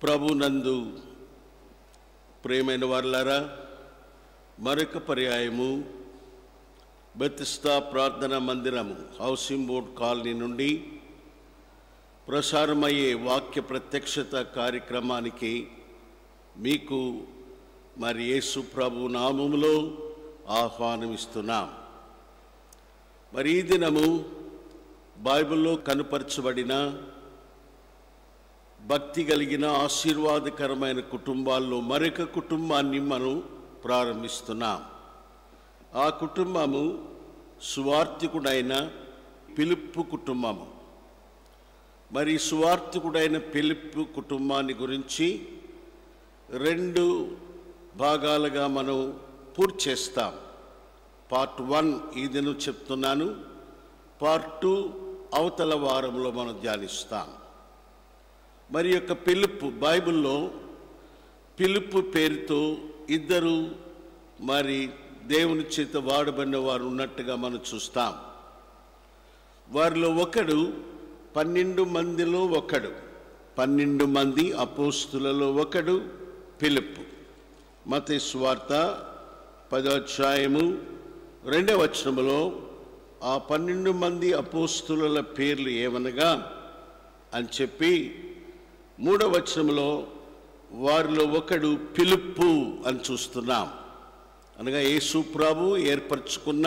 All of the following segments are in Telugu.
ప్రభునందు ప్రియమైన వారలారా, మరొక పర్యాయము బెతెస్దా ప్రార్థనా మందిరము హౌసింగ్ బోర్డ్ కాలనీ నుండి ప్రసారమయ్యే వాక్య ప్రత్యక్షత కార్యక్రమానికి మీకు మరి యేసు ప్రభు నామములో ఆహ్వానమిస్తున్నాం. మరి ఈ దినము బైబిల్లో కనుపరచబడిన భక్తి కలిగిన ఆశీర్వాదకరమైన కుటుంబాల్లో మరొక కుటుంబాన్ని మనం ప్రారంభిస్తున్నాం. ఆ కుటుంబము సువార్తికుడైన ఫిలిప్పు కుటుంబము. మరి సువార్తికుడైన ఫిలిప్పు కుటుంబాన్ని గురించి 2 భాగాలుగా మనం పూర్తి చేస్తాం. పార్ట్ 1 ఈ దినం చెప్తున్నాను, పార్ట్ 2 అవతల వారంలో మనం ధ్యానిస్తాం. మరి యొక్క ఫిలిప్పు, బైబిల్లో ఫిలిప్పు పేరుతో 2 మరి దేవుని చేత వాడబడిన వారు ఉన్నట్టుగా మనం చూస్తాం. వారిలో ఒకడు 12 మందిలో ఒకడు, 12 మంది అపోస్తులలో ఒకడు ఫిలిప్పు. మత్తయి సువార్త 10వ అధ్యాయము 2వ వచనములో ఆ 12 మంది అపోస్తుల పేర్లు ఏమనగా అని చెప్పి 3వ వచనంలో వారిలో ఒకడు ఫిలిప్పు అని చూస్తున్నాం. అనగా యేసు ప్రభు ఏర్పరచుకున్న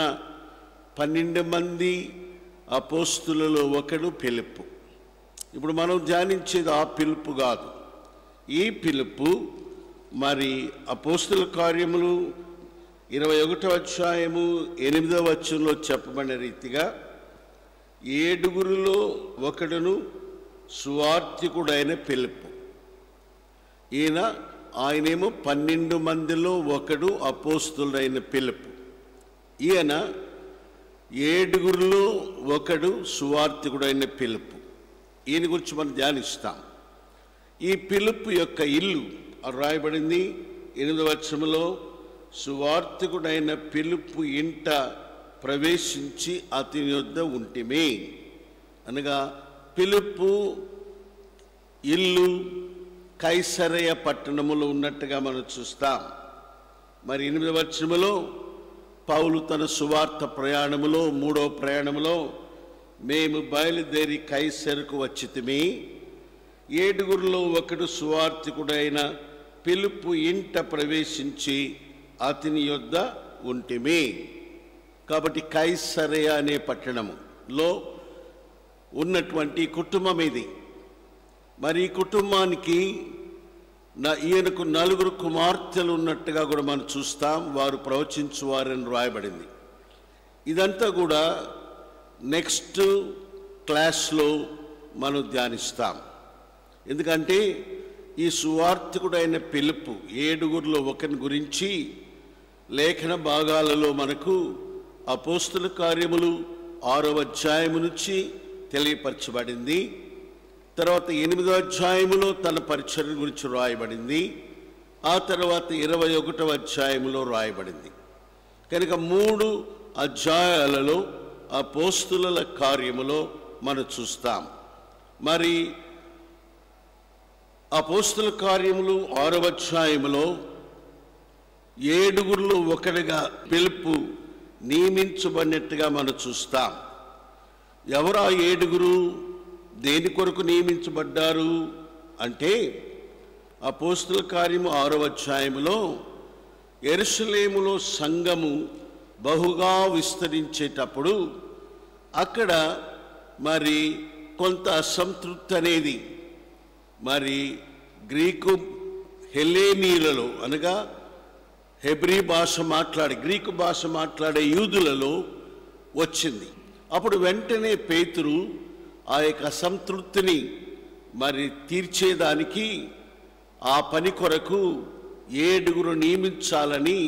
12 మంది అపోస్తులలో ఒకడు ఫిలిప్పు. ఇప్పుడు మనం ధ్యానించేది ఆ ఫిలిప్పు కాదు. ఈ ఫిలిప్పు మరి అపోస్తుల కార్యములు 21వ అధ్యాయము 8వ వచనంలో చెప్పబడిన రీతిగా 7 ఒకడును సువార్తికుడైన ఫిలిప్పు. ఆయనేమో 12 మందిలో ఒకడు అపోస్తులైన ఫిలిప్పు. ఈయన 7 ఒకడు సువార్తికుడైన ఫిలిప్పు. ఈయన గురించి మనం ధ్యానిస్తాం. ఈ ఫిలిప్పు యొక్క ఇల్లు రాయబడింది 8వ వచనంలో, సువార్తికుడైన ఫిలిప్పు ఇంట ప్రవేశించి అతని యొద్ద ఉంటిమి. అనగా ఫిలిప్పు ఇల్లు కైసరయ పట్టణములో ఉన్నట్టుగా మనం చూస్తాం. మరి 8వ వచనములో పౌలు తన సువార్త ప్రయాణములో 3వ ప్రయాణములో మేము బయలుదేరి కైసరకు వచ్చితిమి. 7 ఒకడు సువార్తికుడైన ఫిలిప్పు ఇంట ప్రవేశించి అతని యొద్ద ఉంటిమి. కాబట్టి కైసరయ అనే పట్టణములో ఉన్నటువంటి కుటుంబం ఇది. మరి ఈ కుటుంబానికి ఈయనకు 4 కుమార్తెలు ఉన్నట్టుగా కూడా మనం చూస్తాం. వారు ప్రవచించువారని రాయబడింది. ఇదంతా కూడా నెక్స్ట్ క్లాస్లో మనం ధ్యానిస్తాం. ఎందుకంటే ఈ సువార్తికుడైన ఫిలిప్పు 7 ఒకని గురించి లేఖన భాగాలలో మనకు అపోస్తుల కార్యములు 6వ అధ్యాయము నుంచి తెలియపరచబడింది. తర్వాత 8వ అధ్యాయములో తన పరిచర్య గురించి రాయబడింది. ఆ తర్వాత 21వ అధ్యాయములో రాయబడింది. కనుక 3 అధ్యాయాలలో అపోస్తుల కార్యములో మనం చూస్తాం. మరి అపోస్తుల కార్యములు 6వ అధ్యాయములో 7 ఒకటిగా ఫిలిప్పు నియమించబడినట్టుగా మనం చూస్తాం. ఎవరు ఆ 7? దేని కొరకు నియమించబడ్డారు అంటే, అపోస్తుల కార్యము 6వ అధ్యాయములో యెరూషలేములో సంఘము బహుగా విస్తరించేటప్పుడు అక్కడ మరి కొంత అసంతృప్తి అనేది మరి గ్రీకు హెలేనీలలో, అనగా హెబ్రీ భాష గ్రీకు భాష మాట్లాడే యూదులలో వచ్చింది. అప్పుడు వెంటనే పేతురు ఆ యొక్క అసంతృప్తిని మరి తీర్చేదానికి ఆ పని కొరకు 7 నియమించాలని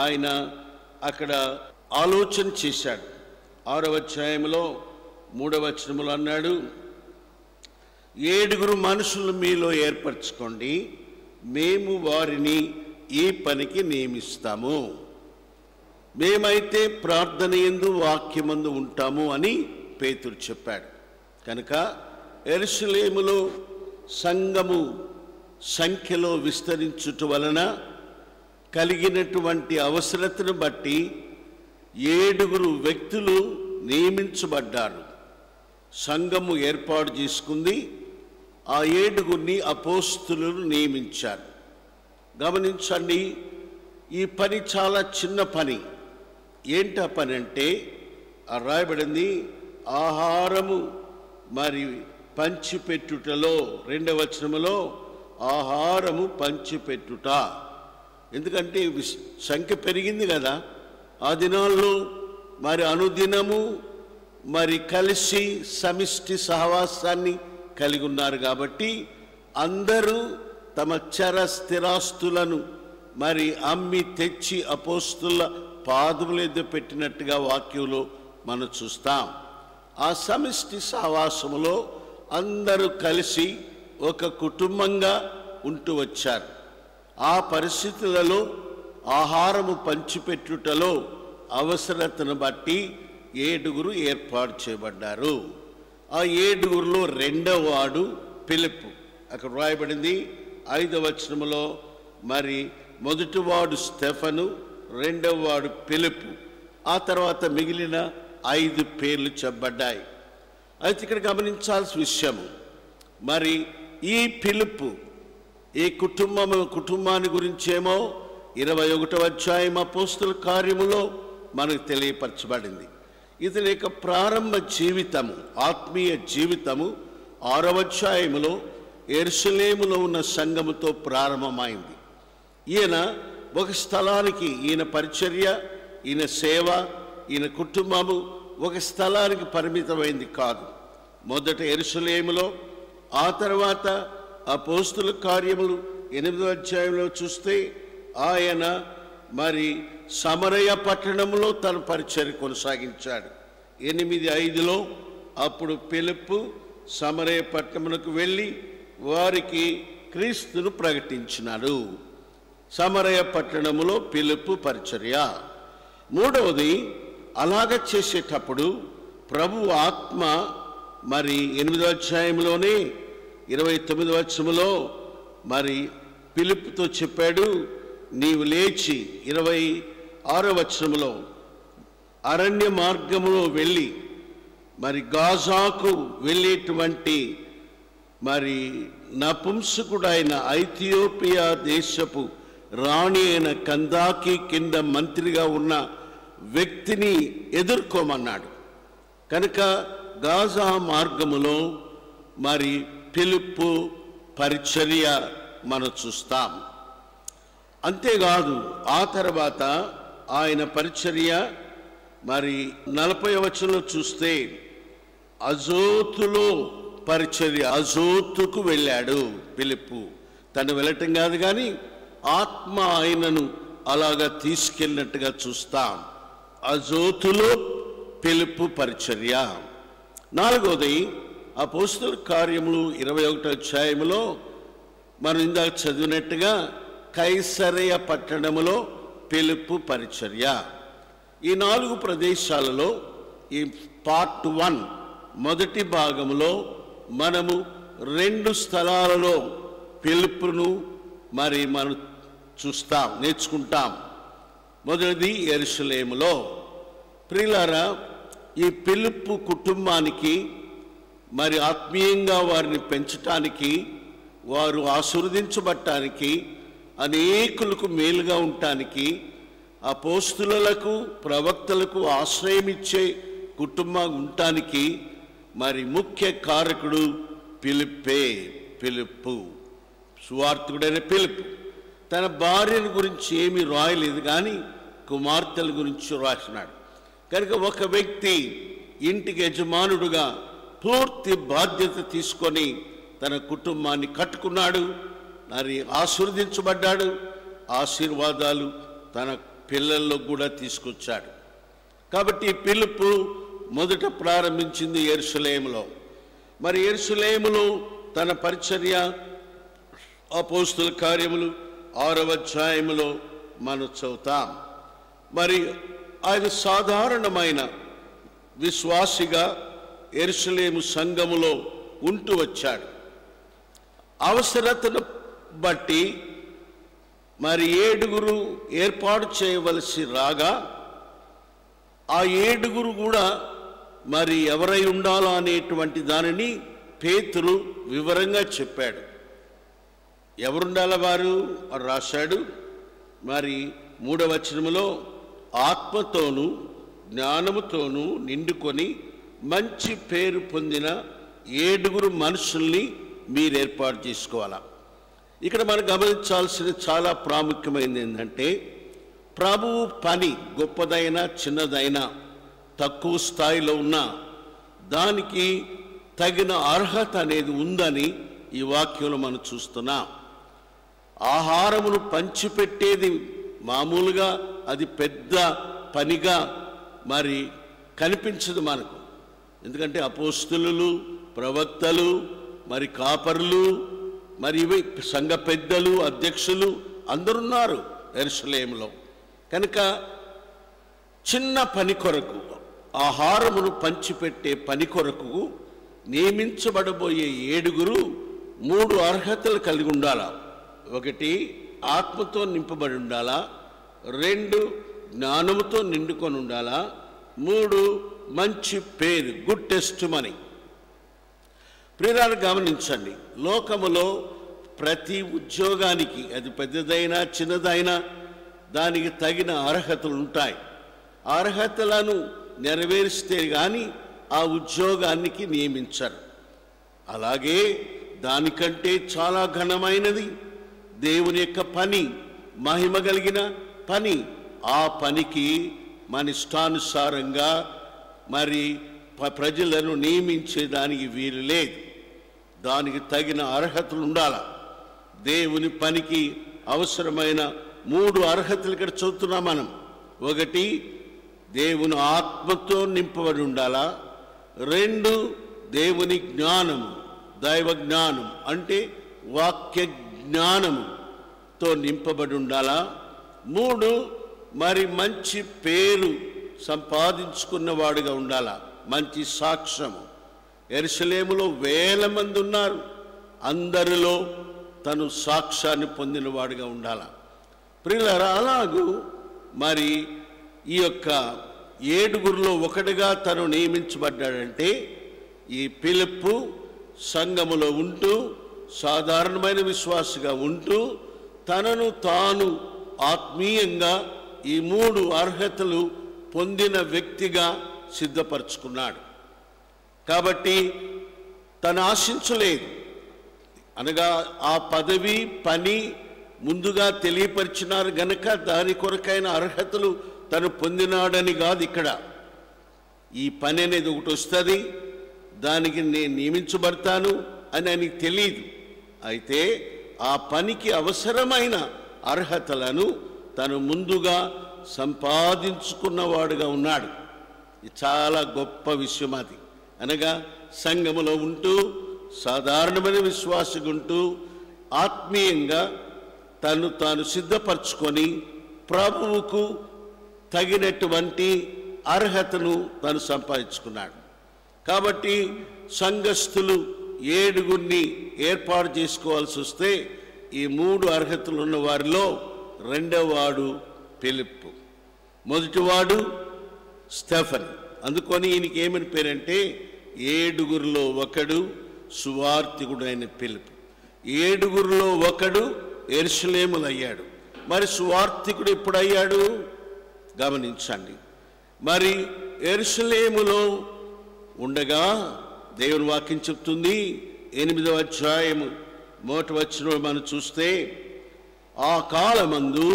ఆయన అక్కడ ఆలోచన చేశాడు. 6వ అధ్యాయంలో 3వ వచనములో అన్నాడు, 7 మనుషులు మీలో ఏర్పరచుకోండి, మేము వారిని ఈ పనికి నియమిస్తాము. మేమైతే ప్రార్థన యందు వాక్యమందు ఉంటాము అని పేతురు చెప్పాడు. కనుక యెరూషలేములో సంఘము సంఖ్యలో విస్తరించుట వలన కలిగినటువంటి అవసరతను బట్టి 7 వ్యక్తులు నియమించబడ్డారు. సంఘము ఏర్పాటు చేసుకుంది. ఆ 7 అపోస్తులను నియమించారు. గమనించండి, ఈ పని చాలా చిన్న పని. ఏంటి ఆ పని అంటే రాయబడింది, ఆహారము మరి పంచిపెట్టుటలో, 2వ వచనములో ఆహారము పంచిపెట్టుట. ఎందుకంటే సంఖ్య పెరిగింది కదా. ఆ దినాల్లో మరి అనుదినము మరి కలిసి సమిష్టి సహవాసాన్ని కలిగి ఉన్నారు కాబట్టి అందరూ తమ చర స్థిరాస్తులను మరి అమ్మి తెచ్చి అపోస్తుల పాదముల ఎదుట పెట్టినట్టుగా వాక్యంలో మనం చూస్తాం. ఆ సమిష్టి సహవాసములో అందరూ కలిసి ఒక కుటుంబంగా ఉంటూ వచ్చారు. ఆ పరిస్థితులలో ఆహారము పంచిపెట్టుటలో అవసరతను బట్టి 7 ఏర్పాటు చేయబడ్డారు. ఆ 7లో 2వ వాడు ఫిలిప్పు. అక్కడ రాయబడింది 5వ వచనములో మరి మొదటివాడు స్టెఫను, 2వ వాడు ఫిలిప్పు. ఆ తర్వాత మిగిలిన 5 పేర్లు చెప్పబడ్డాయి. అయితే ఇక్కడ గమనించాల్సిన విషయం, మరి ఈ ఫిలిప్పు ఈ కుటుంబాన్ని గురించేమో 21వ అధ్యాయం అపోస్తుల కార్యములో మనకు తెలియపరచబడింది. ఇతని యొక్క ప్రారంభ జీవితము, ఆత్మీయ జీవితము 6వ అధ్యాయములో యెరూషలేములో ఉన్న సంఘముతో ప్రారంభమైంది. ఈయన ఒక స్థలానికి, ఈయన పరిచర్య, ఈయన సేవ, ఈయన కుటుంబము ఒక స్థలానికి పరిమితమైంది కాదు. మొదట యెరూషలేములో, ఆ తర్వాత అపోస్తుల కార్యములు 8వ అధ్యాయంలో చూస్తే ఆయన మరి సమరయ పట్టణంలో తన పరిచర్య కొనసాగించాడు. 8:5లో అప్పుడు ఫిలిప్పు సమరయ పట్టణమునకు వెళ్ళి వారికి క్రీస్తును ప్రకటించినాడు. సమరయ పట్టణములో ఫిలిప్పు పరిచర్య. 3వది, అలాగ చేసేటప్పుడు ప్రభు ఆత్మ మరి 8వ అధ్యాయంలోనే 29వ వచనములో మరి ఫిలిప్పుతో చెప్పాడు, నీవు లేచి 26వ వచనములో అరణ్య మార్గములో వెళ్ళి మరి గాజాకు వెళ్ళేటువంటి మరి నపుంసకుడైన ఐథియోపియా దేశపు రాణి అయిన కందాకి కింద మంత్రిగా ఉన్న వ్యక్తిని ఎదుర్కోమన్నాడు. కనుక గాజా మార్గములో మరి ఫిలిప్పు పరిచర్య మనం చూస్తాం. అంతేకాదు ఆ తర్వాత ఆయన పరిచర్య మరి 40వ వచనంలో చూస్తే అజోతులో పరిచర్య, అజోతుకు వెళ్ళాడు ఫిలిప్పు. తను వెళ్ళటం కాదు కానీ ఆత్మ ఆయనను అలాగా తీసుకెళ్ళినట్టుగా చూస్తాం. అజోతులో ఫిలిప్పు పరిచర్య. 4వది, అపోస్తుల కార్యములు 21వ అధ్యాయములో మనం ఇందాక చదివినట్టుగా కైసరయ పట్టణములో ఫిలిప్పు పరిచర్య. ఈ 4 ప్రదేశాలలో ఈ పార్ట్ 1 మొదటి భాగంలో మనము 2 స్థలాలలో ఫిలిప్పును మరి మనం చూస్తాం, నేర్చుకుంటాం. మొదటిది యెరూషలేములో. ప్రియులారా, ఈ ఫిలిప్పు కుటుంబానికి మరి ఆత్మీయంగా వారిని పెంచటానికి, వారు ఆశీర్వదించబడటానికి, అనేకులకు మేలుగా ఉండటానికి, అపోస్తులకు ప్రవక్తలకు ఆశ్రయమిచ్చే కుటుంబం ఉండటానికి మరి ముఖ్య కారకుడు ఫిలిప్పు, సువార్తికుడైన ఫిలిప్పు. తన భార్యను గురించి ఏమీ రాయలేదు కానీ కుమార్తెల గురించి రాసినాడు. కనుక ఒక వ్యక్తి ఇంటికి యజమానుడుగా పూర్తి బాధ్యత తీసుకొని తన కుటుంబాన్ని కట్టుకున్నాడు, మరి ఆశీర్వదించబడ్డాడు. ఆశీర్వాదాలు తన పిల్లల్లో కూడా తీసుకొచ్చాడు. కాబట్టి ఫిలిప్పు మొదట ప్రారంభించింది యెరూషలేములో. మరి యెరూషలేములో తన పరిచర్య అపోస్తుల కార్యములు 6వ అధ్యాయములో మనం చదువుతాం. మరి ఆయన సాధారణమైన విశ్వాసిగా యెరూషలేము సంఘములో ఉంటూ వచ్చాడు. అవసరతను బట్టి మరి 7 ఏర్పాటు చేయవలసి రాగా ఆ 7 కూడా మరి ఎవరై ఉండాలో అనేటువంటి దానిని పేతురు వివరంగా చెప్పాడు. ఎవరుండాల వారు రాశాడు. మరి 3వ వచనములో ఆత్మతోనూ జ్ఞానముతోనూ నిండుకొని మంచి పేరు పొందిన 7 మనుషుల్ని మీరు ఏర్పాటు చేసుకోవాలా. ఇక్కడ మనం గమనించాల్సిన చాలా ప్రాముఖ్యమైనది ఏంటంటే, ప్రభువు పని గొప్పదైనా చిన్నదైనా తక్కువ స్థాయిలో ఉన్నా దానికి తగిన అర్హత అనేది ఉందని ఈ వాక్యంలో మనం చూస్తున్నాం. ఆహారమును పంచిపెట్టేది మామూలుగా అది పెద్ద పనిగా మరి కనిపించదు మనకు. ఎందుకంటే అపోస్తలులు, ప్రవక్తలు, మరి కాపరులు, మరి ఇవి సంఘ పెద్దలు, అధ్యక్షులు అందరున్నారు యెరూషలేములో. కనుక చిన్న పని కొరకు, ఆహారమును పంచిపెట్టే పని కొరకు నియమించబడబోయే 7 3 అర్హతలు కలిగి ఉండాలా. 1 ఆత్మతో నింపబడి ఉండాలా, 2 జ్ఞానముతో నిండుకొని ఉండాలా, 3 మంచి పేరు, గుడ్ టెస్టిమనీ. ప్రియులారా గమనించండి, లోకములో ప్రతి ఉద్యోగానికి అది పెద్దదైనా చిన్నదైనా దానికి తగిన అర్హతలు ఉంటాయి. అర్హతలను నెరవేరిస్తే కానీ ఆ ఉద్యోగానికి నియమించరు. అలాగే దానికంటే చాలా ఘనమైనది దేవుని యొక్క పని, మహిమ కలిగిన పని. ఆ పనికి మన ఇష్టానుసారంగా మరి ప్రజలను నియమించేదానికి వీలు లేదు. దానికి తగిన అర్హతలు ఉండాలి. దేవుని పనికి అవసరమైన 3 అర్హతలు ఇక్కడ చదువుతున్నాం మనం. 1 దేవుని ఆత్మతో నింపబడి ఉండాలా, 2 దేవుని జ్ఞానము, దైవ జ్ఞానం అంటే వాక్య జ్ఞానముతో నింపబడి ఉండాలా, 3 మరి మంచి పేరు సంపాదించుకున్నవాడుగా ఉండాలా, మంచి సాక్ష్యము. యెరూషలేములో వేల మంది ఉన్నారు, అందరిలో తను సాక్ష్యాన్ని పొందినవాడుగా ఉండాలా. ప్రియులారా, అలాగూ మరి ఈ యొక్క 7 ఒకటిగా తను నియమించబడ్డాడంటే, ఈ ఫిలిప్పు సంఘములో ఉంటూ సాధారణమైన విశ్వాసిగా ఉంటూ తనను తాను ఆత్మీయంగా ఈ 3 అర్హతలు పొందిన వ్యక్తిగా సిద్ధపరచుకున్నాడు. కాబట్టి తను ఆశించలేదు, అనగా ఆ పదవి పని ముందుగా తెలియపరిచినారు గనక దాని కొరకైన అర్హతలు తను పొందినాడని కాదు. ఇక్కడ ఈ పని అనేది ఒకటి వస్తుంది, దానికి నేను నియమించబడతాను అని ఆయనకి తెలియదు. అయితే ఆ పనికి అవసరమైన అర్హతలను తను ముందుగా సంపాదించుకున్నవాడుగా ఉన్నాడు. ఇది చాలా గొప్ప విషయం. అది అనగా సంఘములో ఉంటూ సాధారణమైన విశ్వాసిగా ఉంటూ ఆత్మీయంగా తను తాను సిద్ధపరచుకొని ప్రభువుకు తగినటువంటి అర్హతను తను సంపాదించుకున్నాడు. కాబట్టి సంఘస్థులు 7 ఏర్పాటు చేసుకోవాల్సి వస్తే ఈ 3 అర్హతలు ఉన్న వారిలో 2వ వాడు ఫిలిప్పు, మొదటివాడు స్టెఫన్. అందుకొని ఈయనకి ఏమని పేరంటే 7 ఒకడు సువార్తికుడైన ఫిలిప్పు. 7 ఒకడు యెరూషలేములో అయ్యాడు. మరి సువార్తికుడు ఎప్పుడయ్యాడు గమనించండి. మరి యెరూషలేములో ఉండగా దేవుని వాక్యం చెప్తుంది, 8వ అధ్యాయము 1వ వచనం మనం చూస్తే, ఆ కాలమందు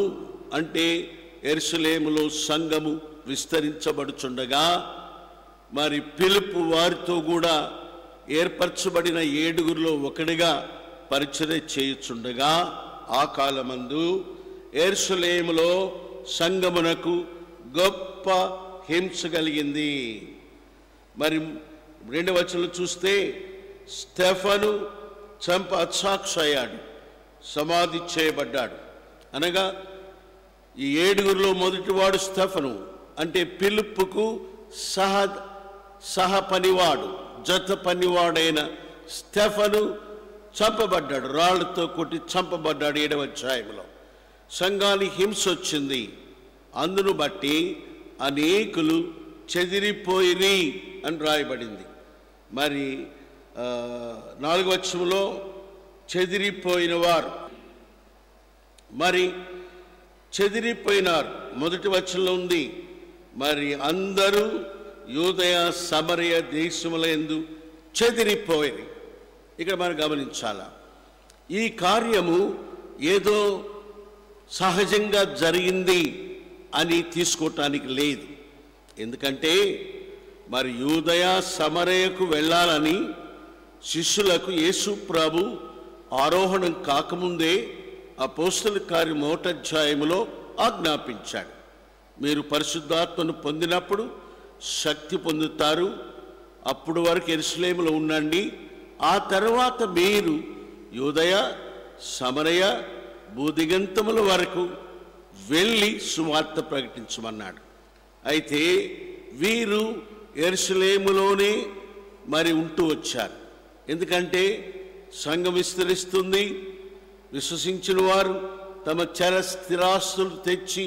అంటే యెరూషలేములో సంఘము విస్తరించబడుచుండగా మరి ఫిలిప్పు వారితో కూడా ఏర్పరచబడిన 7 ఒకడిగా పరిచర్య చేయుచుండగా ఆ కాలమందు యెరూషలేములో సంఘమునకు గొప్ప హింస కలిగింది. మరి 2వ వచనంలో చూస్తే స్టెఫను హతసాక్షి అయ్యాడు, సమాధి చేయబడ్డాడు. అనగా ఈ 7 మొదటివాడు స్టెఫను అంటే ఫిలిప్పుకు సహ పనివాడు, జత పనివాడైన స్టెఫను చంపబడ్డాడు, రాళ్లతో కొట్టి చంపబడ్డాడు. 7వ అధ్యాయంలో సంఘానికి హింస వచ్చింది. అందును బట్టి అనేకులు చెదిరిపోయిరి అని రాయబడింది. మరి 4వ వచనంలో చెదిరిపోయిన వారు, మరి చెదిరిపోయినారు. మొదటి వచనంలో ఉంది, మరి అందరూ యూదయ సమరయ దేశములందు చెదిరిపోయిరి. ఇక్కడ మనం గమనించాలా, ఈ కార్యము ఏదో సహజంగా జరిగింది అని తీసుకోవటానికి లేదు. ఎందుకంటే మరి యూదయ సమరయకు వెళ్ళాలని శిష్యులకు యేసు ప్రభు ఆరోహణం కాకముందే అపోస్తలుల కార్యం 1వ అధ్యాయములో ఆజ్ఞాపించాడు. మీరు పరిశుద్ధాత్మను పొందినప్పుడు శక్తి పొందుతారు, అప్పుడు వరకు యెరూషలేములో ఉండండి, ఆ తర్వాత మీరు యూదయ సమరయ భూదిగంతముల వరకు వెళ్ళి సువార్త ప్రకటించమన్నాడు. అయితే వీరు యెరూషలేములోనే మరి ఉంటూ వచ్చారు. ఎందుకంటే సంఘం విస్తరిస్తుంది, విశ్వసించిన వారు తమ చర స్థిరాస్తులు తెచ్చి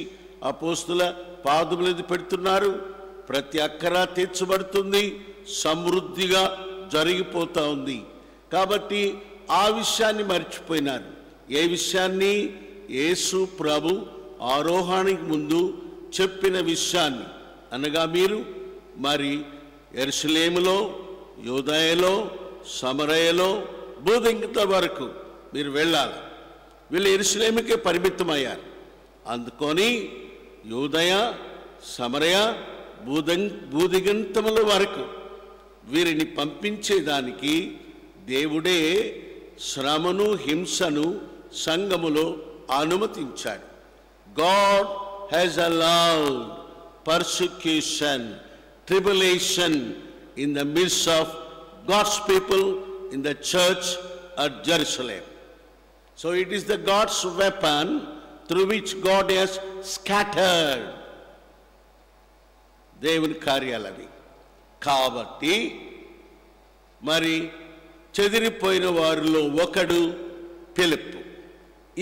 అపోస్తుల పాదములది పెడుతున్నారు. ప్రతి అక్కర తీర్చబడుతుంది, సమృద్ధిగా జరిగిపోతూ ఉంది. కాబట్టి ఆ విషయాన్ని మర్చిపోయినారు. ఏ విషయాన్ని? యేసు ప్రభు ఆరోహణానికి ముందు చెప్పిన విషయాన్ని, అనగా మీరు మరి యెరూషలేములో, యూదయలో, సమరయలో భూదిగంత వరకు మీరు వెళ్ళాలి. వీళ్ళు యెరూషలేముకే పరిమితమయ్యారు. అందుకొని యూదయ సమరయ భూదిగంతముల వరకు వీరిని పంపించేదానికి దేవుడే శ్రమను హింసను సంఘములో అనుమతించాడు. God has allowed persecution, tribulation in the midst of God's people in the church at Jerusalem. So it is the God's weapon through which God has scattered దేవుని కార్యాలవి. కాబట్టి మరి చెదిరిపోయిన వారిలో ఒకడు ఫిలిప్పు.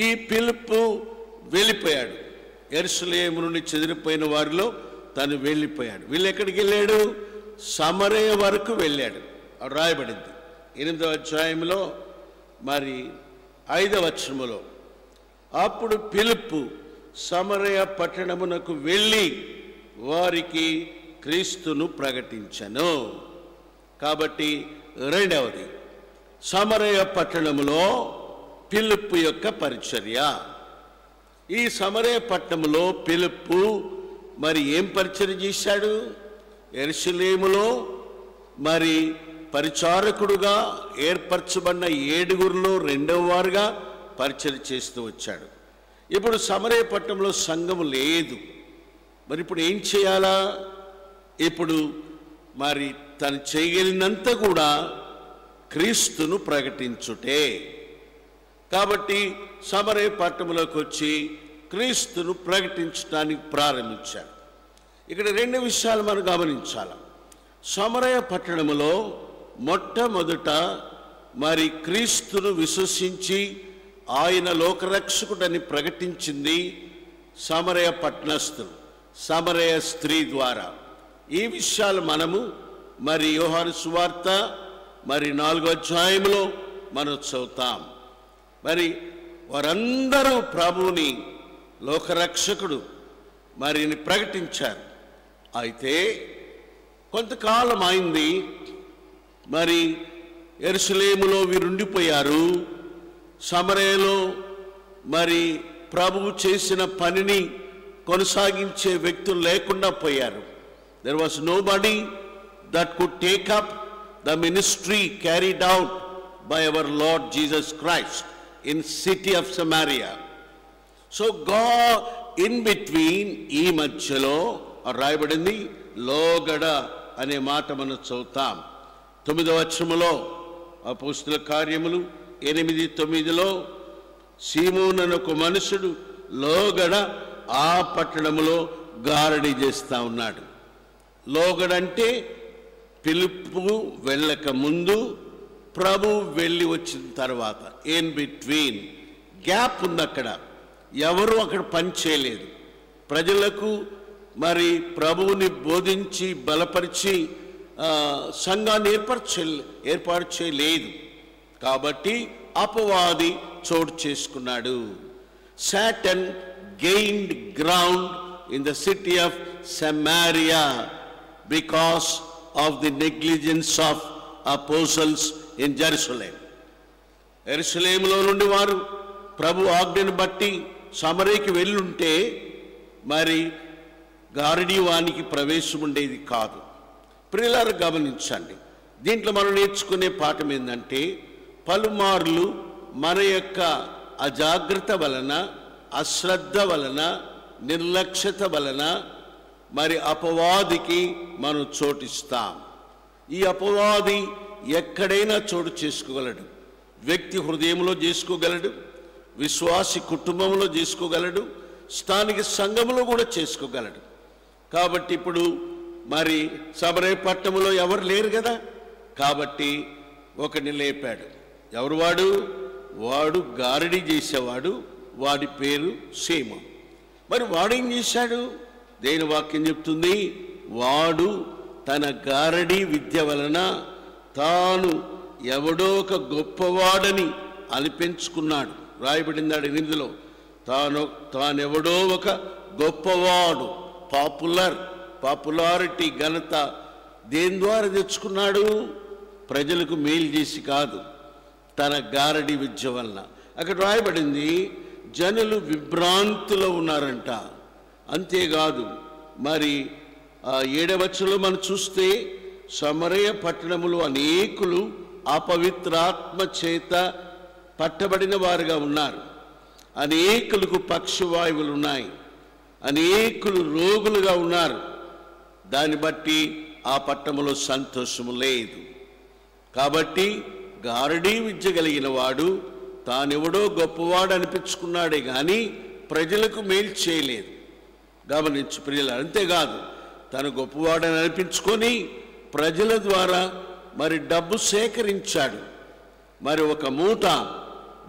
ఈ ఫిలిప్పు వెళ్ళిపోయాడు. యెరూషలేము నుండి చెదిరిపోయిన వారిలో తను వెళ్ళిపోయాడు. వీళ్ళు ఎక్కడికి వెళ్ళాడు? సమరయ వరకు వెళ్ళాడు. రాయబడింది 8వ అధ్యాయంలో మరి 5వ వచనములో, అప్పుడు ఫిలిప్పు సమరయ పట్టణమునకు వెళ్ళి వారికి క్రీస్తును ప్రకటించెను. కాబట్టి రెండవది సమరయ పట్టణములో ఫిలిప్పు యొక్క పరిచర్య. ఈ సమరయ పట్టణంలో ఫిలిప్పు మరి ఏం పరిచర్య చేశాడు? యెరూషలేములో మరి పరిచారకుడుగా ఏర్పరచబడిన 7గురిలో 2వ వారుగా పరిచర్య చేస్తూ వచ్చాడు. ఇప్పుడు సమరయ పట్టణంలో సంఘం లేదు. మరి ఇప్పుడు ఏం చేయాలా? ఇప్పుడు మరి తను చేయగలిగినంత కూడా క్రీస్తును ప్రకటించుటే. కాబట్టి సమరయ పట్టణంలోకి వచ్చి క్రీస్తును ప్రకటించడానికి ప్రారంభించాడు. ఇక్కడ 2 విషయాలు మనం గమనించాలి. సమరయ పట్టణంలో మొట్టమొదట మరి క్రీస్తును విశ్వసించి ఆయన లోకరక్షకుడని ప్రకటించింది సమరయ పట్టణస్థులు, సమరయ స్త్రీ ద్వారా. ఈ విషయాలు మనము మరి యోహాను సువార్త మరి 4వ అధ్యాయంలో మనం చదువుతాం. మరి వారందరూ ప్రభువుని లోకరక్షకుడు మరి ప్రకటించారు. అయితే కొంతకాలం అయింది, మరి యెరూషలేములో వీరుండిపోయారు. సమరయలో మరి ప్రభువు చేసిన పనిని కొనసాగించే వ్యక్తులు లేకుండా పోయారు. There was nobody that could take up the ministry carried out by our Lord Jesus Christ in city of Samaria. So God in between, ఈ మధ్యలో రాయబడింది లోగడ అనే మాట మనం చదువుతాం. 9వ వచనములో అపోస్తలుల కార్యములు 8:9లో సీమోను అనే ఒక మనుషుడు లోగడ ఆ పట్టణములో గారడి చేస్తా ఉన్నాడు. లోగడంటే ఫిలిప్పు వెళ్ళక ముందు ప్రభు వెళ్ళి వచ్చిన తర్వాత ఇన్ బిట్వీన్ గ్యాప్ ఉంది. అక్కడ ఎవరు అక్కడ పని చేయలేదు. ప్రజలకు మరి ప్రభువుని బోధించి బలపరిచి సంఘాన్ని ఏర్పాటు చేయలేదు. కాబట్టి అపవాది చోటు చేసుకున్నాడు. Satan gained ground in the city of Samaria because of the negligence of apostles in Jerusalem. యెరూషలేములో నుండి వారు ప్రభు ఆజ్ఞను బట్టి సమరయకి వెళ్ళుంటే మరి గారడీ వానికి ప్రవేశం ఉండేది కాదు. ప్రియులారా గమనించండి, దీంట్లో మనం నేర్చుకునే పాఠం ఏంటంటే, పలుమార్లు మన యొక్క అజాగ్రత్త వలన, అశ్రద్ధ వలన, నిర్లక్ష్యత వలన మరి అపవాదికి మనం చోటిస్తాం. ఈ అపవాది ఎక్కడైనా చోటు చేసుకోగలడు. వ్యక్తి హృదయంలో చేసుకోగలడు, విశ్వాసి కుటుంబంలో చేసుకోగలడు, స్థానిక సంఘంలో కూడా చేసుకోగలడు. కాబట్టి ఇప్పుడు మరి సమరయ పట్టణంలో ఎవరు లేరు కదా, కాబట్టి ఒకరిని లేపాడు. ఎవరు వాడు? వాడు గారడీ చేసేవాడు. వాడి పేరు సీమోను. మరి వాడేం చేశాడు? దేని వాక్యం చెప్తుంది? వాడు తన గారడీ విద్య వలన తాను ఎవడో ఒక గొప్పవాడని అనిపించుకున్నాడు. రాయబడిందాడు 8లో, తానెవడో ఒక గొప్పవాడు. పాపులారిటీ, ఘనత దేని ద్వారా తెచ్చుకున్నాడు? ప్రజలకు మేలు చేసి కాదు, తన గారడీ విద్య వలన. అక్కడ రాయబడింది, జనులు విభ్రాంతిలో ఉన్నారంట. అంతేకాదు, మరి 7వ వచనంలో మనం చూస్తే, సమరయ పట్టణములో అనేకులు అపవిత్రాత్మ చేత పట్టబడిన వారుగా ఉన్నారు. అనేకులకు పక్షవాయువులు ఉన్నాయి. అనేకులు రోగులుగా ఉన్నారు. దాన్ని బట్టి ఆ పట్టణంలో సంతోషము లేదు. కాబట్టి గారడీ విద్య కలిగిన వాడు తానెవడో గొప్పవాడు అనిపించుకున్నాడే కానీ ప్రజలకు మేలు చేయలేదు. గమనించు ప్రియులారా. అంతేకాదు, తను గొప్పవాడని అనిపించుకొని ప్రజల ద్వారా మరి డబ్బు సేకరించాడు. మరి ఒక మూట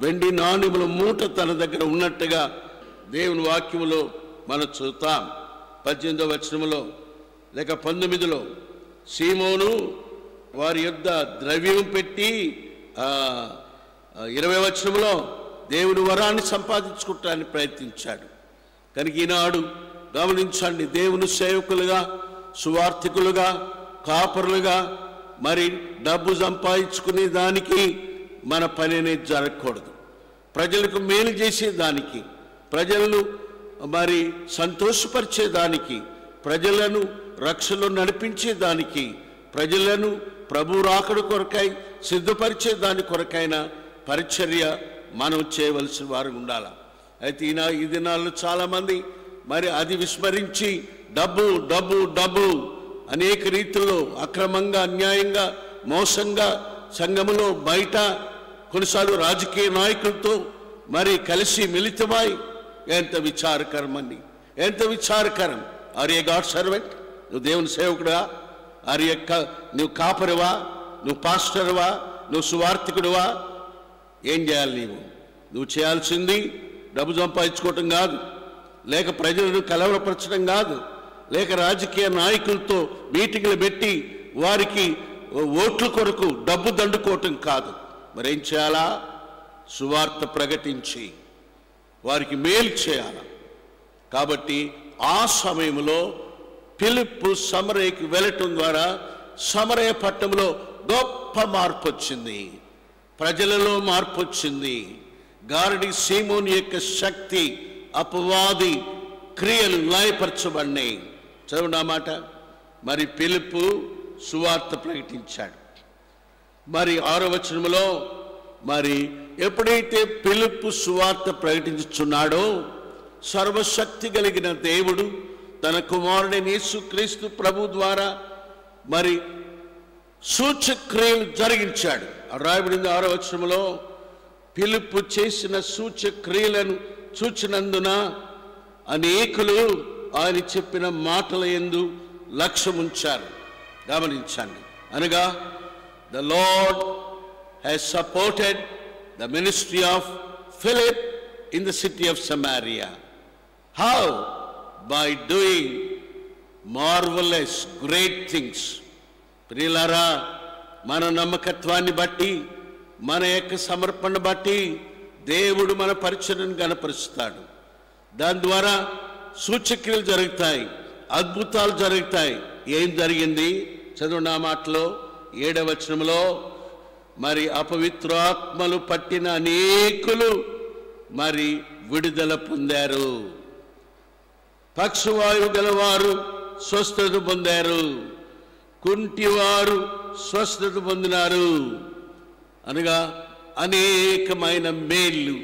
వెండి నాణెముల మూట తన దగ్గర ఉన్నట్టుగా దేవుని వాక్యములో మనం చూస్తాం. 18వ వచనములో లేక 19లో, సీమోను వారి యొద్ద ద్రవ్యం పెట్టి 20వ వచనంలో దేవుని వరాన్ని సంపాదించుకోవటానికి ప్రయత్నించాడు. కనుక ఈనాడు గమనించండి, దేవుని సేవకులుగా, సువార్థికులుగా, కాపరులుగా మరి డబ్బు సంపాదించుకునే దానికి మన పని అనేది జరగకూడదు. ప్రజలకు మేలు చేసేదానికి, ప్రజలను మరి సంతోషపరిచేదానికి, ప్రజలను రక్షణలో నడిపించేదానికి, ప్రజలను ప్రభు రాకడ కొరకై సిద్ధపరిచే దాని కొరకైన పరిచర్య మనం చేయవలసిన వారు ఉండాలి. అయితే ఈ దినాల్లో చాలామంది మరి అది విస్మరించి డబ్బు డబ్బు డబ్బు అనేక రీతుల్లో అక్రమంగా, అన్యాయంగా, మోసంగా సంఘములో బయట కొన్నిసార్లు రాజకీయ నాయకులతో మరి కలిసి మిళితమై, ఎంత విచారకరమండి, ఎంత విచారకరం. Are a god servant? నువ్వు దేవుని సేవకుడా? నువ్వు కాపరివా? నువ్వు పాస్టర్వా? నువ్వు సువార్థికుడువా? ఏం చేయాలి? నువ్వు చేయాల్సింది డబ్బు సంపాదించుకోవటం కాదు, లేక ప్రజలను కలవరపరచడం కాదు, లేక రాజకీయ నాయకులతో మీటింగ్లు పెట్టి వారికి ఓట్ల కొరకు డబ్బు దండుకోవటం కాదు. మరేం చేయాలా? సువార్త ప్రకటించి వారికి మేలు చేయాలి. కాబట్టి ఆ సమయంలో ఫిలిప్పు సమరయకి వెళ్ళటం ద్వారా సమరయ పట్టణంలో గొప్ప మార్పు వచ్చింది. ప్రజలలో మార్పు వచ్చింది. గారడీ సీమోని యొక్క శక్తి, అపవాది క్రియలు లయపరచబడినాయి. చదువునా మాట. మరి ఫిలిప్పు సువార్త ప్రకటించాడు. మరి 6వ వచనంలో, మరి ఎప్పుడైతే ఫిలిప్పు సువార్త ప్రకటించుచున్నాడో, సర్వశక్తి కలిగిన దేవుడు తన కుమారుడైన యేసుక్రీస్తు ప్రభు ద్వారా మరి సూచక్రియలు జరిగించాడు. రాయబడింది 6వ వచనంలో, ఫిలిప్పు చేసిన సూచక్రియలను చూచినందున అనేకులు ఆయన చెప్పిన మాటల యందు లక్ష్యముంచారు. గమనించండి. అనగా the lord has supported the ministry of Philip in the city of Samaria. How? By doing marvelous, great things. ప్రియులారా, మన నమ్మకత్వాన్ని బట్టి, మన యొక్క సమర్పణ బట్టి దేవుడు మన పరిచర్యను గణపరుస్తాడు. దాని ద్వారా సూచక్రియలు జరుగుతాయి, అద్భుతాలు జరుగుతాయి. ఏం జరిగింది? చదువు నా మాటలో 7వ వచనంలో, మరి అపవిత్రాత్మలు పట్టిన అనేకులు మరి విడుదల పొందారు. పక్షవాయువు గలవారు స్వస్థత పొందారు, కుంటివారు స్వస్థత పొందినారు. అనగా అనేకమైన మేళ్ళు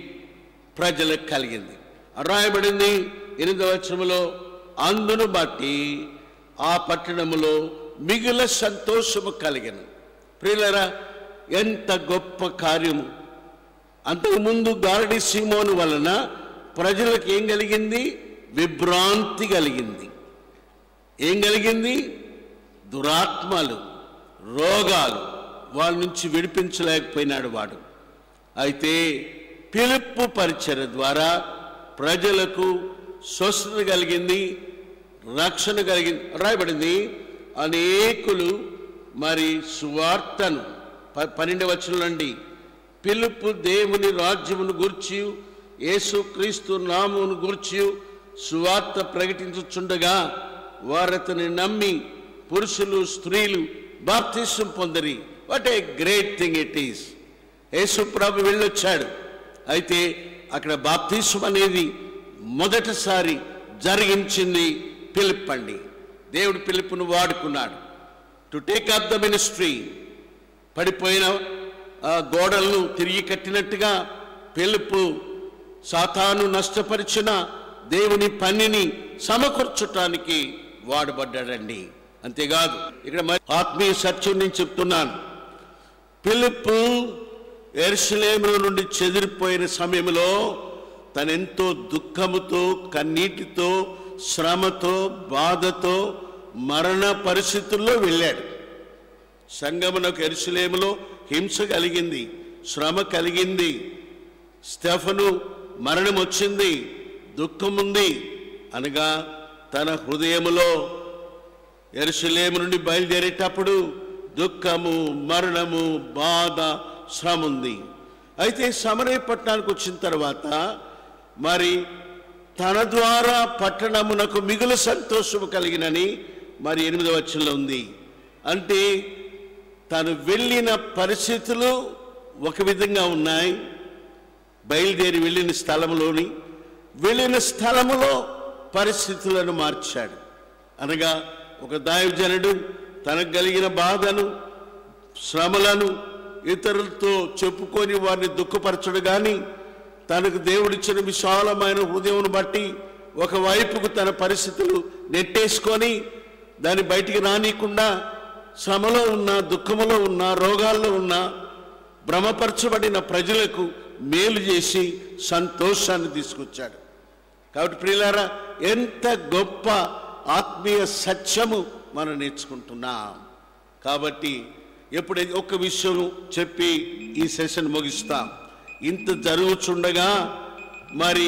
ప్రజలకు కలిగింది. రాయబడింది 8వ వచనంలో, అందును బట్టి ఆ పట్టణములో మిగుల సంతోషము కలిగిన. ప్రియులారా, ఎంత గొప్ప కార్యము! అంతకుముందు గారడి సీమోను వలన ప్రజలకు ఏం కలిగింది? విభ్రాంతి కలిగింది. ఏం కలిగింది? దురాత్మలు, రోగాలు, వాళ్ళ నుంచి విడిపించలేకపోయినాడు వాడు. అయితే పిలుపు పరిచర్య ద్వారా ప్రజలకు స్వస్థత కలిగింది, రక్షణ కలిగింది. రాయబడింది, అనేకులు మరి సువార్తను 12వ వచనం నుండి, పిలుపు దేవుని రాజ్యమును గూర్చి యేసుక్రీస్తు నామమును గూర్చి సువార్త ప్రకటించుచుండగా వారతని నమ్మి పురుషులు స్త్రీలు బాప్తిసం పొందిరి. What a great thing it is. Yesu ప్రభు వెళ్ళొచ్చాడు. అయితే అక్కడ బాప్తిసం అనేది మొదటిసారి జరిగించింది పిలుపండి. దేవుడు పిలుపును వాడుకున్నాడు to take up the ministry. పడిపోయిన గోడలను తిరిగి కట్టినట్టుగా పిలుపు సాతాను నష్టపరిచిన దేవుని పనిని సమకూర్చటానికి వాడబడ్డాడండి. అంతేకాదు, ఇక్కడ ఆత్మీయ సత్యం నేను చెప్తున్నాను. పిలుపు యెరూషలేము నుండి చెదిరిపోయిన సమయంలో తనెంతో దుఃఖముతో, కన్నీటితో, శ్రమతో, బాధతో, మరణ పరిస్థితుల్లో వెళ్ళాడు. సంగమునకు యెరూషలేములో హింస కలిగింది, శ్రమ కలిగింది, స్టెఫను మరణం వచ్చింది, దుఃఖం ఉంది. అనగా తన హృదయములో యెరూషలేము నుండి బయలుదేరేటప్పుడు దుఃఖము, మరణము, బాధ, శ్రమ ఉంది. అయితే సమరయ పట్టణానికి వచ్చిన తర్వాత మరి తన ద్వారా పట్టణమునకు మిగులు సంతోషము కలిగినని మరి 8వ వచనంలో ఉంది. అంటే తను వెళ్ళిన పరిస్థితులు ఒక విధంగా ఉన్నాయి. బయలుదేరి వెళ్ళిన స్థలములో పరిస్థితులను మార్చాడు. అనగా ఒక దైవజనుడు తనకు కలిగిన బాధను, శ్రమలను ఇతరులతో చెప్పుకొని వారిని దుఃఖపరచడు. కానీ తనకు దేవుడిచ్చిన విశాలమైన హృదయం బట్టి ఒకవైపుకు తన పరిస్థితులు నెట్టేసుకొని దాన్ని బయటికి రానియకుండా శ్రమలో ఉన్న, దుఃఖములో ఉన్న, రోగాల్లో ఉన్న భ్రమపరచబడిన ప్రజలకు మేలు చేసి సంతోషాన్ని తీసుకొచ్చాడు. కాబట్టి ప్రియులారా, ఎంత గొప్ప ఆత్మీయ సత్యము మనం నేర్చుకుంటున్నాం. కాబట్టి ఎప్పుడైతే ఒక్క విషయం చెప్పి ఈ సెషన్ ముగిస్తాం. ఇంత జరుగుతుండగా మరి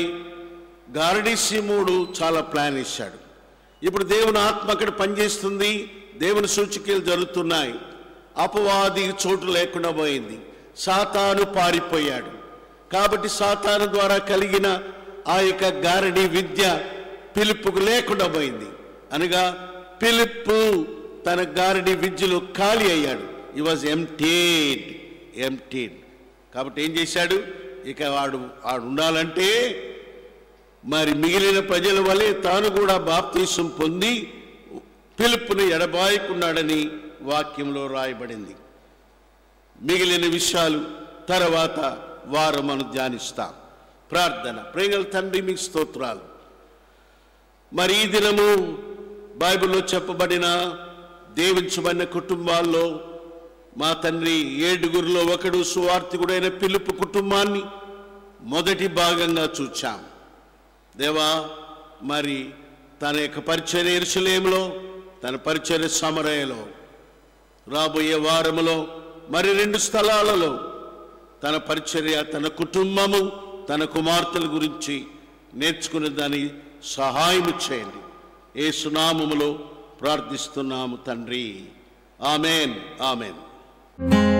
గారడీ సీమోను చాలా ప్లాన్ వేశాడు. ఇప్పుడు దేవుని ఆత్మ అక్కడ పనిచేస్తుంది, దేవుని సూచక్రియలు జరుగుతున్నాయి. అపవాది చోటు లేకుండా పోయింది, సాతాను పారిపోయాడు. కాబట్టి సాతాను ద్వారా కలిగిన ఆ యొక్క గారడీ విద్య పిలుపుకు లేకుండా పోయింది. అనగా పిలుపు తన గారడీ విద్యలో ఖాళీ అయ్యాడు. హి వాజ్ ఎంప్టీడ్. కాబట్టి ఏం చేశాడు? ఇక వాడు ఉండాలంటే మరి మిగిలిన ప్రజల వలె తాను కూడా బాప్తీసం పొంది పిలుపుని ఎడబాయకున్నాడని వాక్యంలో రాయబడింది. మిగిలిన విషయాలు తర్వాత వారం మనం ధ్యానిస్తాం. ప్రార్థన. ప్రేమగల తండ్రి, మీకు స్తోత్రాలు. మరి ఈ దినము బైబిల్లో చెప్పబడిన దీవించబడిన కుటుంబాల్లో మా తండ్రి 7గురిలో ఒకడు సువార్తికుడైన పిలుపు కుటుంబాన్ని మొదటి భాగంగా చూచాం. దేవా, మరి తన యొక్క పరిచర్య యెరూషలేములో, తన పరిచర్య సమరయలో, రాబోయే వారములో మరి 2 స్థలాలలో తన పరిచర్య, తన కుటుంబము, తన కుమార్తెల గురించి నేర్చుకునే దాని సహాయం చేయండి. యేసు నామములో ప్రార్థిస్తున్నాము తండ్రి. Amen, amen.